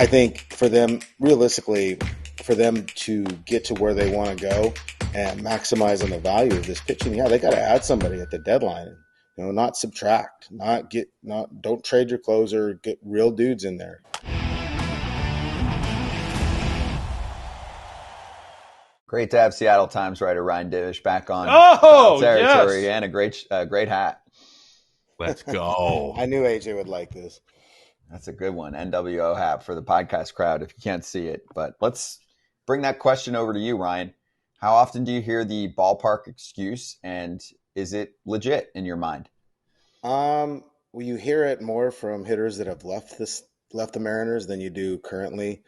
I think for them, realistically, for them to get to where they want to go and maximize on the value of this pitching, yeah, they got to add somebody at the deadline. Not subtract, don't trade your closer, get real dudes in there. Great to have Seattle Times writer Ryan Divish back on Foul Oh, Territory, yes. and a great hat. Let's go. I knew AJ would like this. That's a good one. NWO hat for the podcast crowd if you can't see it. But let's bring that question over to you, Ryan. How often do you hear the ballpark excuse, and is it legit in your mind? Well, you hear it more from hitters that have left the Mariners than you do currently.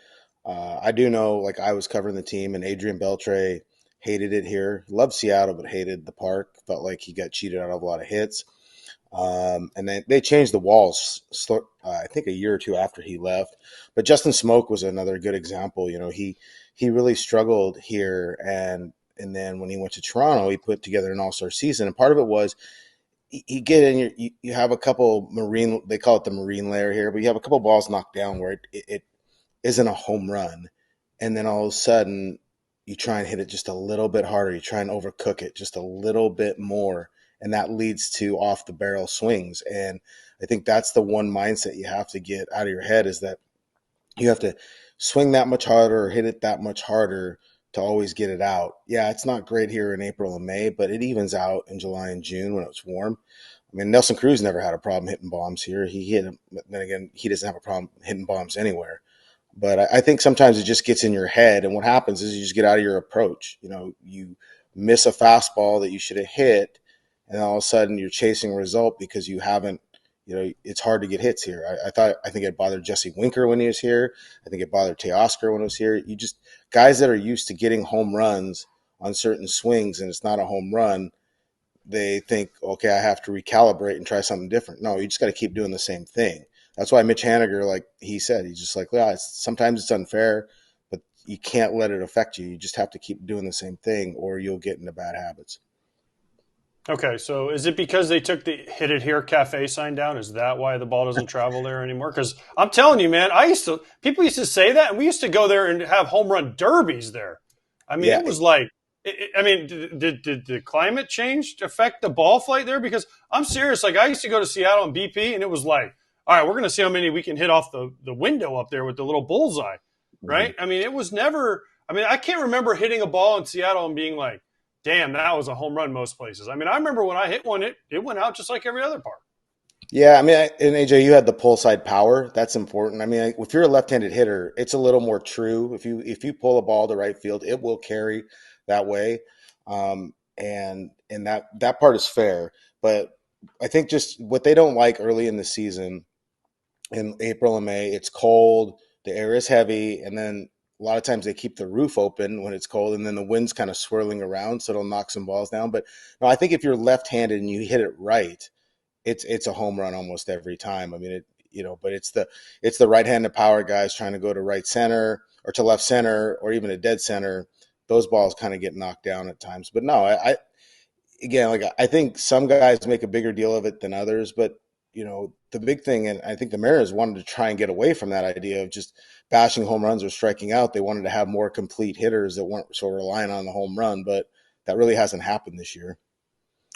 I do know, like I was covering the team, and Adrian Beltre hated it here. Loved Seattle, but hated the park. Felt like he got cheated out of a lot of hits. And they changed the walls, I think a year or two after he left. But Justin Smoke was another good example. He really struggled here, and then when he went to Toronto, he put together an all-star season. And part of it was you get in, you have a couple marine, they call it the marine layer here, but you have a couple balls knocked down where it isn't a home run. And then all of a sudden you try and hit it just a little bit harder. You try and overcook it just a little bit more. And that leads to off the barrel swings. And I think that's the one mindset you have to get out of your head, is that you have to swing that much harder or hit it that much harder to always get it out. Yeah, it's not great here in April and May, but it evens out in July and June when it's warm. I mean, Nelson Cruz never had a problem hitting bombs here. He hit them, but then again, he doesn't have a problem hitting bombs anywhere. But I think sometimes it just gets in your head, and what happens is you just get out of your approach. You miss a fastball that you should have hit, and all of a sudden you're chasing a result because you haven't. It's hard to get hits here. I think it bothered Jesse Winker when he was here. I think it bothered Teoscar when he was here. Guys that are used to getting home runs on certain swings, and it's not a home run, they think, okay, I have to recalibrate and try something different. No, you just got to keep doing the same thing. That's why Mitch Haniger, like he said, he's just like, yeah, sometimes it's unfair, but you can't let it affect you. You just have to keep doing the same thing, or you'll get into bad habits. Okay, so is it because they took the Hit It Here Cafe sign down? Is that why the ball doesn't travel there anymore? Because I'm telling you, man, people used to say that, and we used to go there and have home run derbies there. I mean, It was like, did the climate change affect the ball flight there? Because I'm serious. Like, I used to go to Seattle and BP, and it was like, all right, we're going to see how many we can hit off the window up there with the little bullseye, right? Mm-hmm. I mean, it was never – I mean, I can't remember hitting a ball in Seattle and being like, damn, that was a home run most places. I mean, I remember when I hit one, it went out just like every other park. Yeah, I mean, and AJ, you had the pull side power. That's important. I mean, if you're a left-handed hitter, it's a little more true. If you pull a ball to right field, it will carry that way, and that part is fair. But I think just what they don't like early in the season, in April and May, it's cold, the air is heavy, and then a lot of times they keep the roof open when it's cold, and then the wind's kind of swirling around, so it'll knock some balls down. But no, I think if you're left-handed and you hit it right, it's a home run almost every time. I mean, but it's the right-handed power guys trying to go to right center or to left center or even a dead center. Those balls kind of get knocked down at times. But no, I think some guys make a bigger deal of it than others. But the big thing, and I think the Mariners wanted to try and get away from that idea of just bashing home runs or striking out. They wanted to have more complete hitters that weren't so reliant on the home run, but that really hasn't happened this year.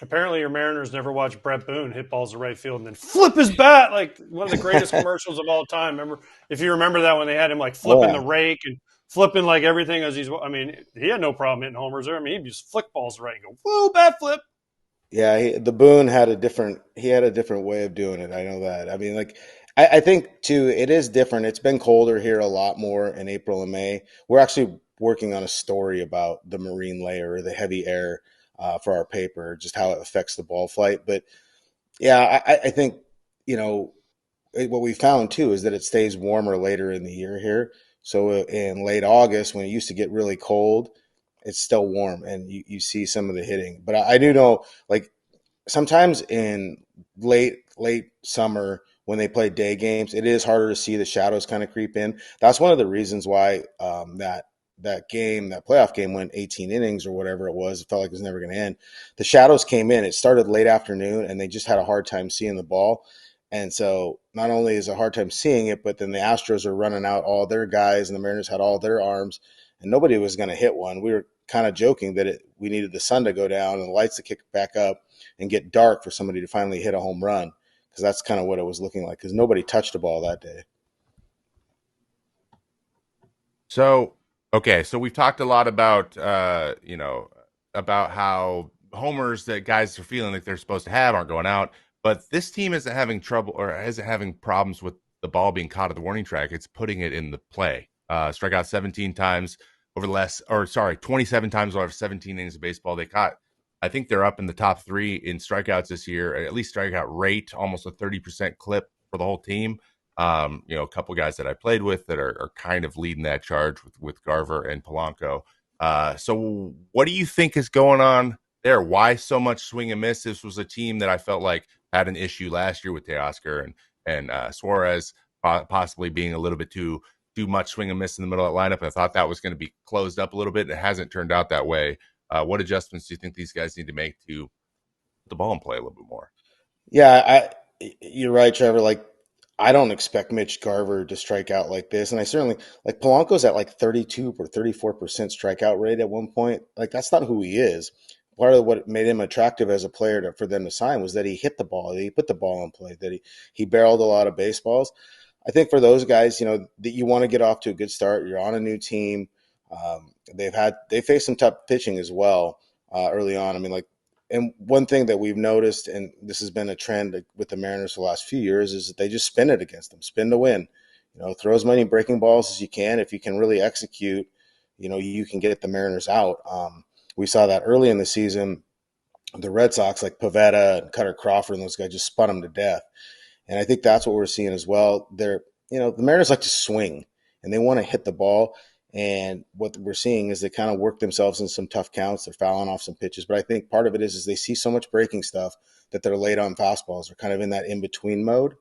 Apparently your Mariners never watched Brett Boone hit balls to right field and then flip his bat, like one of the greatest commercials of all time. If you remember that, when they had him like flipping the rake and flipping like everything as he had no problem hitting homers there. I mean, he'd just flick balls right and go, whoa, bat flip. Yeah, the Boone had a different way of doing it. I know that. I mean, I think too, it is different. It's been colder here a lot more in April and May. We're actually working on a story about the marine layer, the heavy air, for our paper, just how it affects the ball flight. But yeah, I think, what we found too is that it stays warmer later in the year here. So in late August, when it used to get really cold, it's still warm and you see some of the hitting. But I do know, like, sometimes in late summer when they play day games, it is harder to see the shadows kind of creep in. That's one of the reasons why that playoff game went 18 innings or whatever it was. It felt like it was never going to end. The shadows came in. It started late afternoon, and they just had a hard time seeing the ball. And so not only is it a hard time seeing it, but then the Astros are running out all their guys, and the Mariners had all their arms, and nobody was going to hit one. We were kind of joking that we needed the sun to go down and the lights to kick back up and get dark for somebody to finally hit a home run, because that's kind of what it was looking like, because nobody touched the ball that day. So, okay, so we've talked a lot about about how homers that guys are feeling like they're supposed to have aren't going out, but this team isn't having trouble or isn't having problems with the ball being caught at the warning track. It's putting it in the play. Struck out 17 times over the last, or sorry, 27 times over 17 innings of baseball. They caught, I think they're up in the top 3 in strikeouts this year, at least strikeout rate, almost a 30% clip for the whole team. A couple guys that I played with that are kind of leading that charge with Garver and Polanco. So what do you think is going on there? Why so much swing and miss? This was a team that I felt like had an issue last year with Teoscar and Suarez possibly being a little bit too much swing and miss in the middle of that lineup. I thought that was going to be closed up a little bit. It hasn't turned out that way. What adjustments do you think these guys need to make to put the ball in play a little bit more? Yeah, you're right, Trevor. Like, I don't expect Mitch Garver to strike out like this, and I certainly like Polanco's at like 32 or 34% strikeout rate at one point. Like, that's not who he is. Part of what made him attractive as a player for them to sign was that he hit the ball, that he put the ball in play, that he barreled a lot of baseballs. I think for those guys, that you want to get off to a good start. You're on a new team. They faced some tough pitching as well early on. I mean, like, and one thing that we've noticed, and this has been a trend with the Mariners for the last few years, is that they just spin it against them, spin to win. Throw as many breaking balls as you can. If you can really execute, you can get the Mariners out. We saw that early in the season. The Red Sox, like Pivetta and Cutter Crawford, and those guys just spun them to death. And I think that's what we're seeing as well. The Mariners like to swing, and they want to hit the ball. And what we're seeing is they kind of work themselves in some tough counts. They're fouling off some pitches. But I think part of it is they see so much breaking stuff that they're late on fastballs. They're kind of in that in-between mode.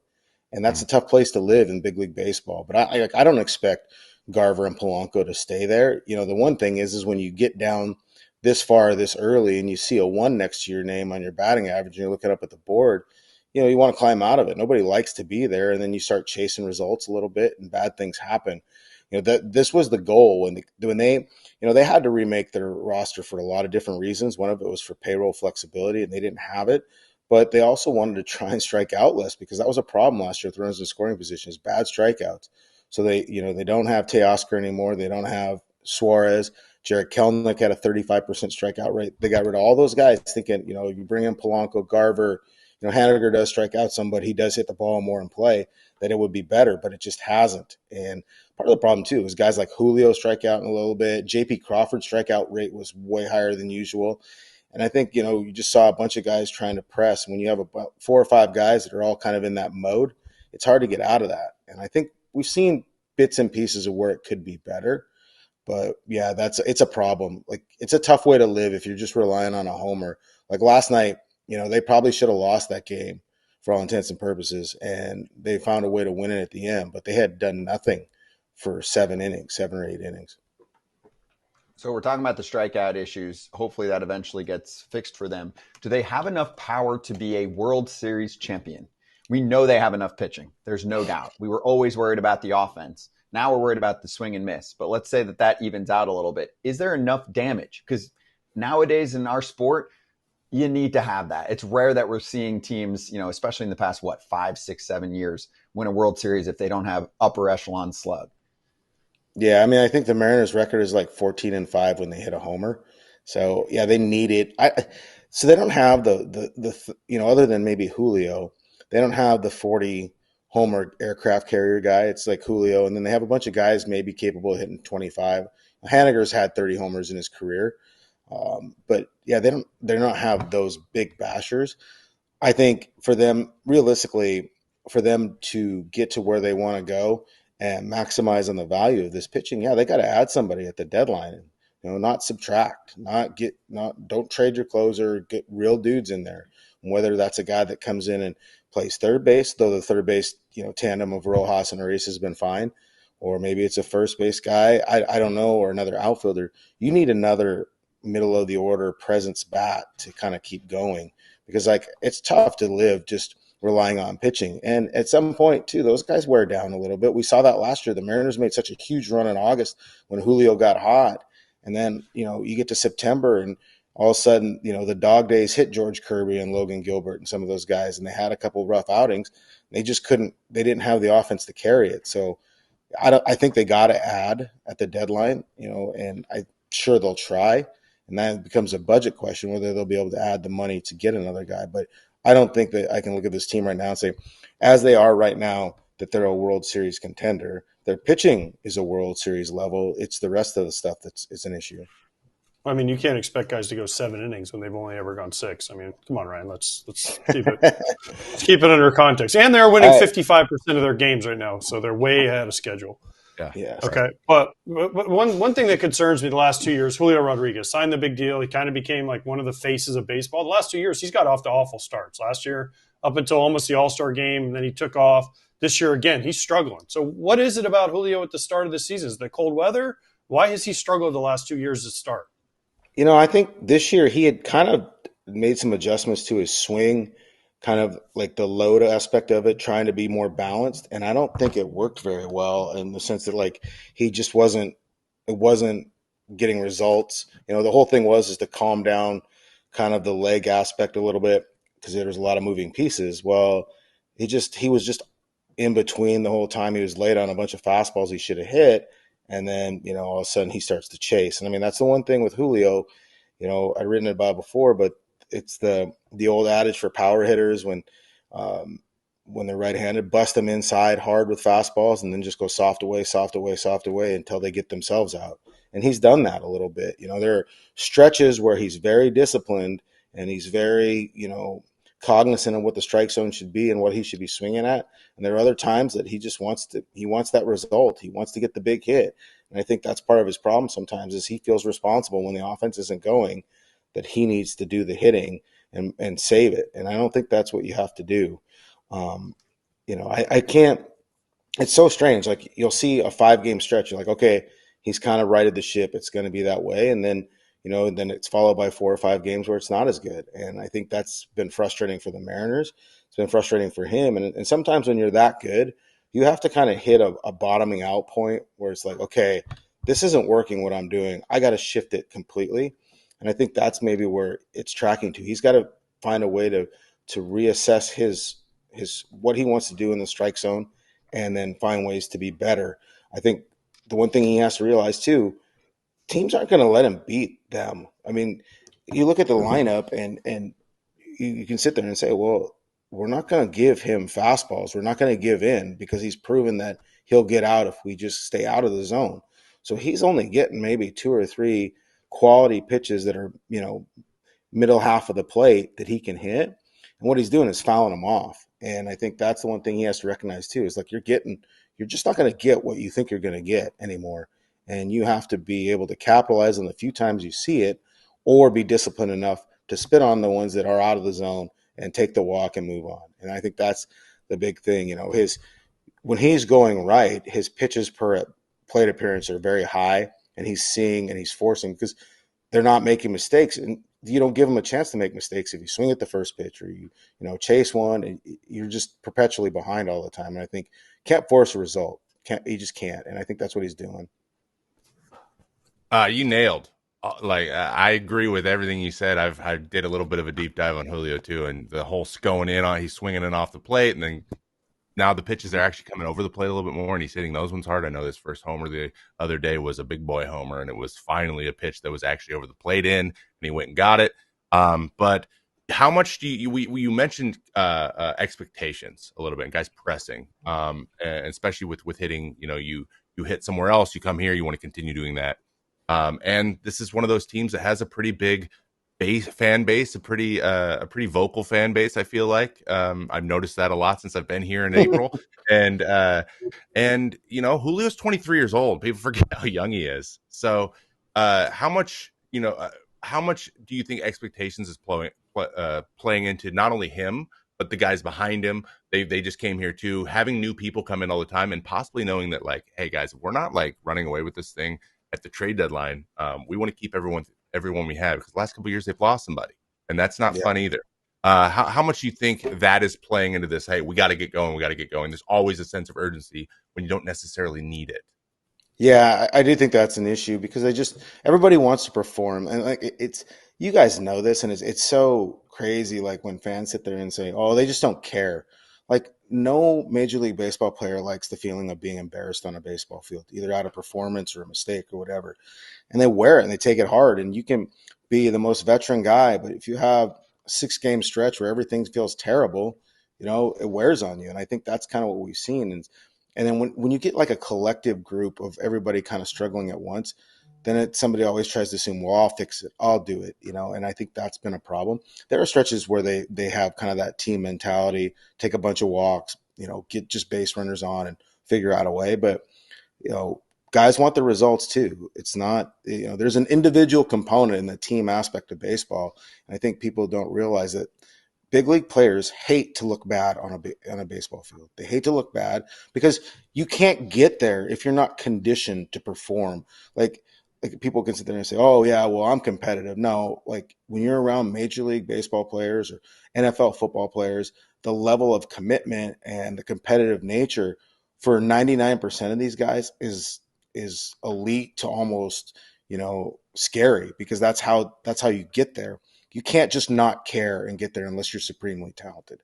And that's a tough place to live in big league baseball. But I don't expect Garver and Polanco to stay there. The one thing is when you get down this far this early and you see a 1 next to your name on your batting average and you're looking up at the board, you want to climb out of it. Nobody likes to be there. And then you start chasing results a little bit and bad things happen. That this was the goal when they had to remake their roster for a lot of different reasons. One of it was for payroll flexibility, and they didn't have it. But they also wanted to try and strike out less, because that was a problem last year with runners in scoring positions, bad strikeouts. So they don't have Teoscar anymore. They don't have Suarez. Jared Kelenic had a 35% strikeout rate. They got rid of all those guys thinking, if you bring in Polanco, Garver, Haniger does strike out some, but he does hit the ball more in play, that it would be better, but it just hasn't. And part of the problem, too, is guys like Julio strike out in a little bit. J.P. Crawford's strikeout rate was way higher than usual. And I think, you just saw a bunch of guys trying to press. When you have about 4 or 5 guys that are all kind of in that mode, it's hard to get out of that. And I think we've seen bits and pieces of where it could be better. But, yeah, it's a problem. Like, it's a tough way to live if you're just relying on a homer. Like last night, they probably should have lost that game for all intents and purposes, and they found a way to win it at the end. But they had done nothing for 7 or 8 innings. So we're talking about the strikeout issues. Hopefully that eventually gets fixed for them. Do they have enough power to be a World Series champion? We know they have enough pitching. There's no doubt. We were always worried about the offense. Now we're worried about the swing and miss. But let's say that evens out a little bit. Is there enough damage? Because nowadays in our sport, you need to have that. It's rare that we're seeing teams, especially in the past, 5, 6, 7 years, win a World Series if they don't have upper echelon slug. Yeah, I mean, I think the Mariners' record is like 14-5 when they hit a homer. So yeah, they need it. So they don't have the other than maybe Julio, they don't have the 40 homer aircraft carrier guy. It's like Julio, and then they have a bunch of guys maybe capable of hitting 25. Haniger's had 30 homers in his career, but yeah, they don't have those big bashers. I think for them, realistically, for them to get to where they want to go and maximize on the value of this pitching, yeah, they got to add somebody at the deadline. Not subtract, don't trade your closer, get real dudes in there. And whether that's a guy that comes in and plays third base, though the third base, tandem of Rojas and Arias has been fine, or maybe it's a first base guy, I don't know, or another outfielder. You need another middle of the order presence bat to kind of keep going, because like it's tough to live just relying on pitching. And at some point, too, those guys wear down a little bit. We saw that last year. The Mariners made such a huge run in August when Julio got hot. And then, you get to September and all of a sudden, the dog days hit George Kirby and Logan Gilbert and some of those guys, and they had a couple of rough outings. They just they didn't have the offense to carry it. So I think they got to add at the deadline, and I'm sure they'll try. And that becomes a budget question, whether they'll be able to add the money to get another guy. But I don't think that I can look at this team right now and say, as they are right now, that they're a World Series contender. Their pitching is a World Series level. It's the rest of the stuff it's an issue. I mean, you can't expect guys to go 7 innings when they've only ever gone 6. I mean, come on, Ryan. Let's keep it under context. And they're winning 55% of their games right now, so they're way ahead of schedule. Yeah. Okay. But one thing that concerns me the last 2 years, Julio Rodriguez signed the big deal. He kind of became like one of the faces of baseball. The last 2 years, he's got off to awful starts. Last year, up until almost the All-Star game, and then he took off. This year, again, he's struggling. So what is it about Julio at the start of the season? Is it the cold weather? Why has he struggled the last 2 years to start? I think this year he had kind of made some adjustments to his swing, kind of like the load aspect of it, trying to be more balanced. And I don't think it worked very well in the sense that like he just wasn't getting results. The whole thing is to calm down kind of the leg aspect a little bit because there was a lot of moving pieces. Well, he was just in between the whole time. He was late on a bunch of fastballs he should have hit. And then, all of a sudden he starts to chase. And I mean, that's the one thing with Julio, I've written about it before, but it's the old adage for power hitters when they're right-handed, bust them inside hard with fastballs and then just go soft away until they get themselves out. And he's done that a little bit. There are stretches where he's very disciplined and he's very, cognizant of what the strike zone should be and what he should be swinging at. And there are other times that he just wants that result. He wants to get the big hit. And I think that's part of his problem sometimes is he feels responsible when the offense isn't going, that he needs to do the hitting and save it. And I don't think that's what you have to do. I can't, it's so strange. Like you'll see a 5-game stretch. You're like, okay, he's kind of righted the ship. It's going to be that way. And then, then it's followed by 4 or 5 games where it's not as good. And I think that's been frustrating for the Mariners. It's been frustrating for him. And sometimes when you're that good, you have to kind of hit a bottoming out point where it's like, okay, this isn't working what I'm doing. I got to shift it completely. And I think that's maybe where it's tracking to. He's got to find a way to reassess his what he wants to do in the strike zone and then find ways to be better. I think the one thing he has to realize too, teams aren't going to let him beat them. I mean, you look at the lineup and you can sit there and say, well, we're not going to give him fastballs. We're not going to give in because he's proven that he'll get out if we just stay out of the zone. So he's only getting maybe 2 or 3 quality pitches that are, middle half of the plate that he can hit. And what he's doing is fouling them off. And I think that's the one thing he has to recognize too, is like you're just not going to get what you think you're going to get anymore. And you have to be able to capitalize on the few times you see it or be disciplined enough to spit on the ones that are out of the zone and take the walk and move on. And I think that's the big thing. When he's going right, his pitches per plate appearance are very high and he's seeing and he's forcing because they're not making mistakes. And you don't give them a chance to make mistakes if you swing at the first pitch or you chase one and you're just perpetually behind all the time. And I think can't force a result. You just can't. And I think that's what he's doing. You nailed. I agree with everything you said. I did a little bit of a deep dive on Julio too, and the whole going in on he's swinging it off the plate, and then now the pitches are actually coming over the plate a little bit more, and he's hitting those ones hard. I know his first homer the other day was a big boy homer, and it was finally a pitch that was actually over the plate and he went and got it. But how much do you mentioned expectations a little bit, and guys pressing, and especially with hitting. You hit somewhere else, you come here, you want to continue doing that. And this is one of those teams that has a pretty big fan base, a pretty vocal fan base. I feel like I've noticed that a lot since I've been here in April. and Julio's 23 years old. People forget how young he is. So how much do you think expectations is playing into not only him but the guys behind him? They just came here too, having new people come in all the time, and possibly knowing that like, hey guys, we're not like running away with this thing at the trade deadline. We want to keep everyone we have, because the last couple of years they've lost somebody, and that's not fun either. How much do you think that is playing into this? Hey, we got to get going. We got to get going. There's always a sense of urgency when you don't necessarily need it. Yeah, I do think that's an issue because everybody wants to perform, and like it's you guys know this, and it's so crazy. Like when fans sit there and say, "Oh, they just don't care." Like no Major League Baseball player likes the feeling of being embarrassed on a baseball field, either out of performance or a mistake or whatever, and they wear it and they take it hard. And you can be the most veteran guy, but if you have a 6 game stretch where everything feels terrible, it wears on you. And I think that's kind of what we've seen. And then when you get like a collective group of everybody kind of struggling at once, then somebody always tries to assume, well, I'll fix it. I'll do it, and I think that's been a problem. There are stretches where they have kind of that team mentality, take a bunch of walks, get just base runners on and figure out a way. But, guys want the results too. It's not, there's an individual component in the team aspect of baseball. And I think people don't realize that big league players hate to look bad on a baseball field. They hate to look bad because you can't get there if you're not conditioned to perform. Like people can sit there and say, "Oh yeah, well I'm competitive." No, like when you're around Major League Baseball players or NFL football players, the level of commitment and the competitive nature for 99% of these guys is elite to almost scary, because that's how you get there. You can't just not care and get there unless you're supremely talented.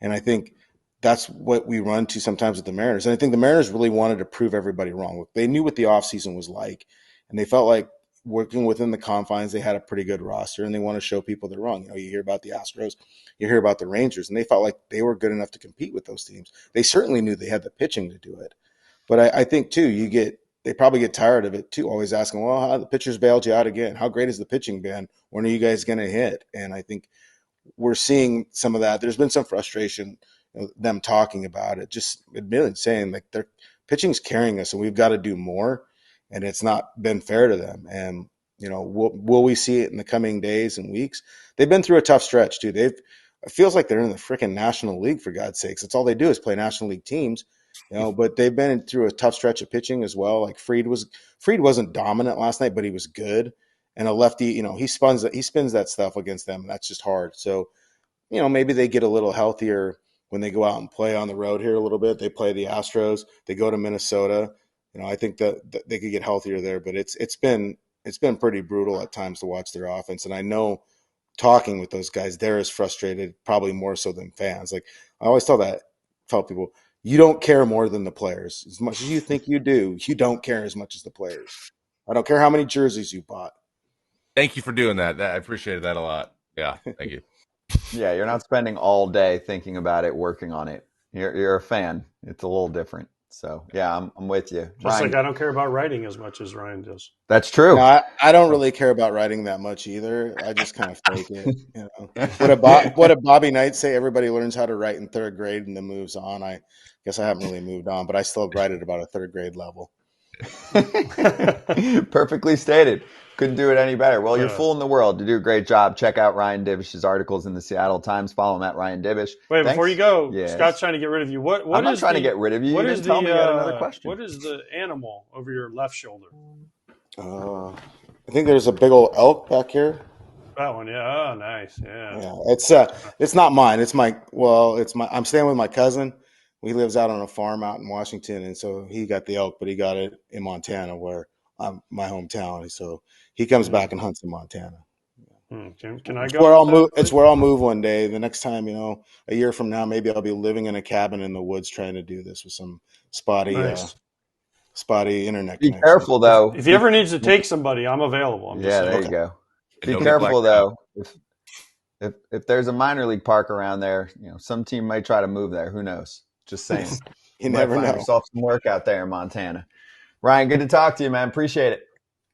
And I think that's what we run to sometimes with the Mariners. And I think the Mariners really wanted to prove everybody wrong. Look, they knew what the offseason was like, and they felt like working within the confines, they had a pretty good roster, and they want to show people they're wrong. You hear about the Astros, you hear about the Rangers, and they felt like they were good enough to compete with those teams. They certainly knew they had the pitching to do it. But I think, too, they probably get tired of it too, always asking, well, how the pitchers bailed you out again? How great has the pitching been? When are you guys going to hit? And I think we're seeing some of that. There's been some frustration, them talking about it, just admitting, saying like their pitching's carrying us and we've got to do more. And it's not been fair to them. And, will we see it in the coming days and weeks? They've been through a tough stretch too. It feels like they're in the freaking National League, for God's sakes. That's all they do is play National League teams. But they've been through a tough stretch of pitching as well. Like Fried wasn't dominant last night, but he was good. And a lefty, he spins that stuff against them. That's just hard. So, maybe they get a little healthier when they go out and play on the road here a little bit. They play the Astros. They go to Minnesota. I think that they could get healthier there. But it's been pretty brutal at times to watch their offense. And I know, talking with those guys, they're as frustrated, probably more so than fans. Like I always tell people, you don't care more than the players. As much as you think you do, you don't care as much as the players. I don't care how many jerseys you bought. Thank you for doing that. I appreciated that a lot. Yeah, thank you. Yeah, you're not spending all day thinking about it, working on it. You're a fan. It's a little different. So yeah, I'm with you. Just Ryan, like I don't care about writing as much as Ryan does. That's true. No, I don't really care about writing that much either. I just kind of fake it. What did Bobby Knight say? Everybody learns how to write in 3rd grade and then moves on. I guess I haven't really moved on, but I still write at about a 3rd grade level. Perfectly stated. Couldn't do it any better. Well, you're fooling the world. You do a great job. Check out Ryan Divish's articles in the Seattle Times. Follow him at Ryan Divish. Wait, before you go, yes. Scott's trying to get rid of you. I'm not trying to get rid of you. What You is didn't tell me you had another question. What is the animal over your left shoulder? I think there's a big old elk back here. That one, yeah. Oh, nice. Yeah. It's not mine. I'm staying with my cousin. He lives out on a farm out in Washington, and so he got the elk, but he got it in Montana, where I'm my hometown. So he comes back and hunts in Montana. Can I It's go? where I'll move one day. The next time, a year from now, maybe I'll be living in a cabin in the woods trying to do this with some spotty internet Be connection. careful though. If he ever needs to take somebody, I'm available. There you go. Be careful though. If there's a minor league park around there, some team might try to move there. Who knows? Just saying. You never know. Yourself some work out there in Montana. Ryan, good to talk to you, man. Appreciate it.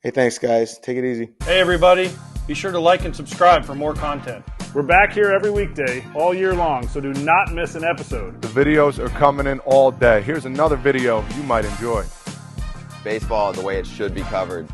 Hey, thanks, guys. Take it easy. Hey, everybody. Be sure to like and subscribe for more content. We're back here every weekday, all year long, so do not miss an episode. The videos are coming in all day. Here's another video you might enjoy. Baseball the way it should be covered.